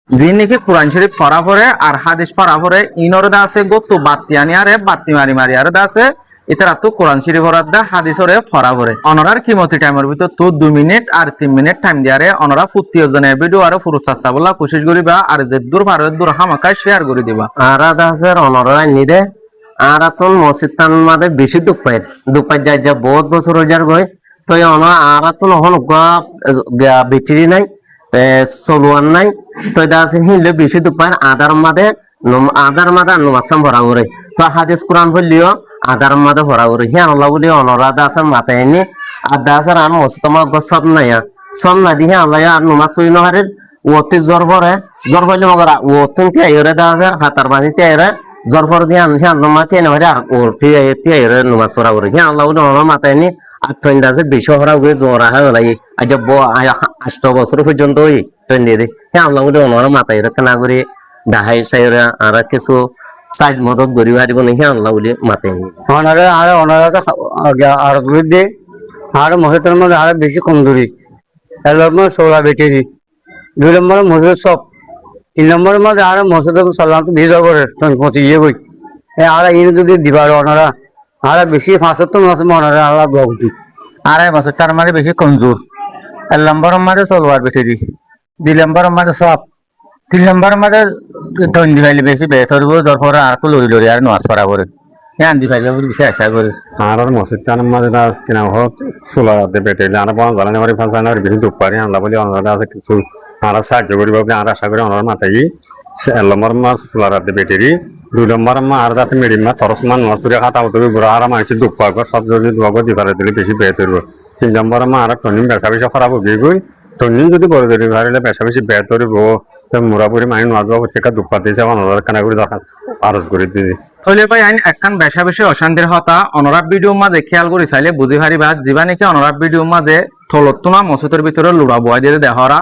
জি নাকি কোরআন শরীফ পড়া পরে আর হাদিস পড়া পরে ইনরে দা আছে গত্তু বাত্তি আনি আরে বাত্তি মারি মারি আরে দা আছে ইতারা তো কোরআন শরীফ পড়ার দা হাদিসরে পড়া পরে অনরার কিমতি টাইমের ভিতর তো 2 মিনিট আর 3 মিনিট টাইম দিয়ারে অনরা 50 জনের ভিডিও আর ফুরুত চাচা বলা কোশিশ করিবা আর যে দূর পারে দূর হামাকায় শেয়ার করে দিবা আর দা আছে অনরা নিদে আর আতন মসজিদ তান মাদে বেশি দুপাই যায় যা বহুত বছর হইজার গই তো অনরা আর আতন হন ব্যাটারি নাই চলোয়ার নাই তো দা আছে হিলে বেশি দুপাই আদার মাদে নুমাসাম ভরা করে তো হাদিস কোরআন বললিও আদার মাদে ভরা করে হি আল্লাহ বলি অনরা দা আছে মাথায় নি আর দা আছে আর মসজিদ মা সব নাই সব না দিয়ে আল্লাহ আর নুমাস হই নহারে ওতে জ্বর ভরলে মগরা ওতন তে আইরে দা আছে হাতার বানি তে আইরে জ্বর ভর দিয়ে আনছে আল্লাহ তে না আর ও তে আইরে নুমাস ভরা করে হি আল্লাহ বলি অনরা মাথায় নি আর টইন দাসে বেশি ভরা করে জ্বর আহে লাই আজ 8 বছর পর্যন্ত ওই টইন দিয়ে হি আল্লাহ বলি অনরা মাথায় রে না করে ডাহাই সাইরা আর কিছু সাইড মদত গরি হারিব নাকি আল্লাহ বলি মাথায় নি অনারে আর অনারা আর বিরুদ্ধে আর মহিলার মধ্যে আর বেশি কমজোরি 1 নম্বর 16 ব্যাটারি 2 নম্বর মসজিদ সব 3 নম্বরের মধ্যে আর মসজিদ সালাম তো ভিজা করে পৌঁছে গিয়ে বই আর ইনি যদি দিবার ওনারা আর বেশি 75 মাস ওনারা আর ভক্তি 2.5 বছর তার মানে বেশি কমজোর 1 নম্বরের মাঝে চলবার ব্যাটারি 2 নম্বরের মাঝে সব 3 নম্বরের মাঝে টন দিবাইলে বেশি বেহতর হবে দরপর আর তো লড়ি আর নামাজ পড়া করে হ্যাঁ দিবাইলে বেশি আশা করি আর মসজিদ তার মাঝে কিনা হোক সোলা বেটেলে আর বন জানানি মারি ফাল জানানি বেশি দুঃখ পারি আল্লাহ বলি অনারা আছে কিছু আর সাহায্য করিব আর আশা করি অনার মাথায় 1 নম্বর মা সোলা রাতে বেটেরি 2 নম্বর মা আর যাতে মেডিম মা তরস মান নসুরে খাতা হতে বুড়া আর মানুষ দুঃখ পাবো সব যদি দুয়াগ দিবারে দিলে বেশি বেহতর হবে 3 নম্বর মা আর টনিম বেশা বেশি খারাপ হবে গই টনিম যদি বড় ধরি ভারিলে বেশা বেশি বেহতর হইব মুরাপুরি মাইন নাজবা থেকে দুঃখ পাতেছে অনার কানা করে দেখা আরজ করে দিয়েছি হইলে ভাই আইন একখান বেশা বেশি অশান্তির হতা অনরাব ভিডিও মাঝে খেয়াল করে চাইলে বুঝি পারিবা যিবা নাকি অনরাব ভিডিও মাঝে থলতুনা মসজিদের ভিতরে লুড়া বয় দিয়ে দেহরা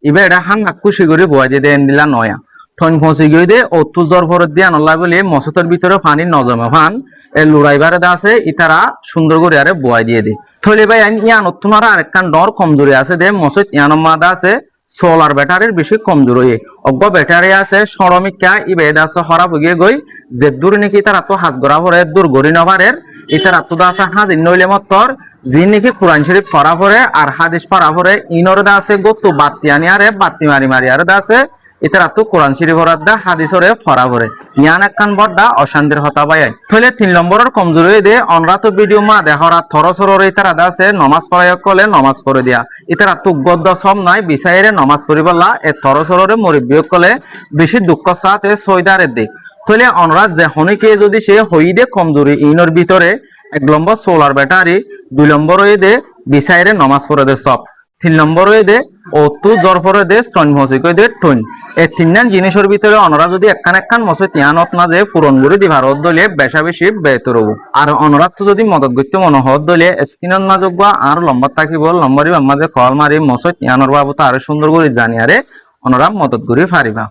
ইবে এটা হান খুশি করে বয় দিয়ে দেন দিলা নয়া ঠন ফসি গই দে অতু জ্বর ভরত দিয়ে আনলা বলে মসজিদের ভিতরে পানি নজমে ফান এ লুড়াইবারে দা আছে ইতারা সুন্দর করে আরে বয় দিয়ে দে থলে ভাই আইন ইয়ান অতুনারা আরেকখান ডর কমজোরি আছে দে মসজিদ ইয়ানম মাদা আছে সোলার ব্যাটারির বেশি কমজোর হয়ে অজ্ঞ ব্যাটারি আছে সরমিকা ইবেদ আছে হরা ভুগিয়ে গই যে দূর নাকি তারা তো হাত গড়া ভরে দূর গড়ি নবারের ইতারা তো আছে হাত নইলে মতর যি নাকি কোরআন শরীফ পড়া পরে আর হাদিস পড়া পরে ইনর দা আছে গত্তু বাত্তি আনি আরে বাত্তি মারি মারি আরে দা আছে ইতারা তো কোরআন শরীফ পড়ার দা হাদিসরে পড়া পরে ইয়ান একখান বড় অশান্তির হতা বাই থলে 3 নম্বরের কমজোরি দে অনরা তো ভিডিও মা দেহরা থরসরর ইতারা দা আছে নমাজ পড়ায় কলে নমাজ পড়ে দিয়া ইতারা তো গদ্দ সব নাই বিসাইরে নমাজ পড়িবলা এ থরসররে মরিবিয় কলে বেশি দুঃখ সাথে সয়দারে দে থলে অনরা যে হনিকে যদি সে হই দে কমজোরি ইনর ভিতরে 1 নম্বর সোলার ব্যাটারি 2 নম্বর হই দে বিসাইরে নমাজ পড়ে দে সব 3 নম্বর হই দে ও তু জ্বর পরে দে টন মসি কই দে টন এই 3 জিনিসের ভিতরে অনরা যদি একখান মসে তিয়ানত না যে পূরণ করে দি ভারত দলে বেশা বেশি বেহতর হবো আর অনরা তো যদি মদত করতে মনে হত দলে স্ক্রিনের না যোগ্য আর লম্বা থাকিব লম্বারি মাঝে কল মারি মসে তিয়ানর বাবু তো আরো সুন্দর করে জানি আরে অনরা মদত করে পারিবা।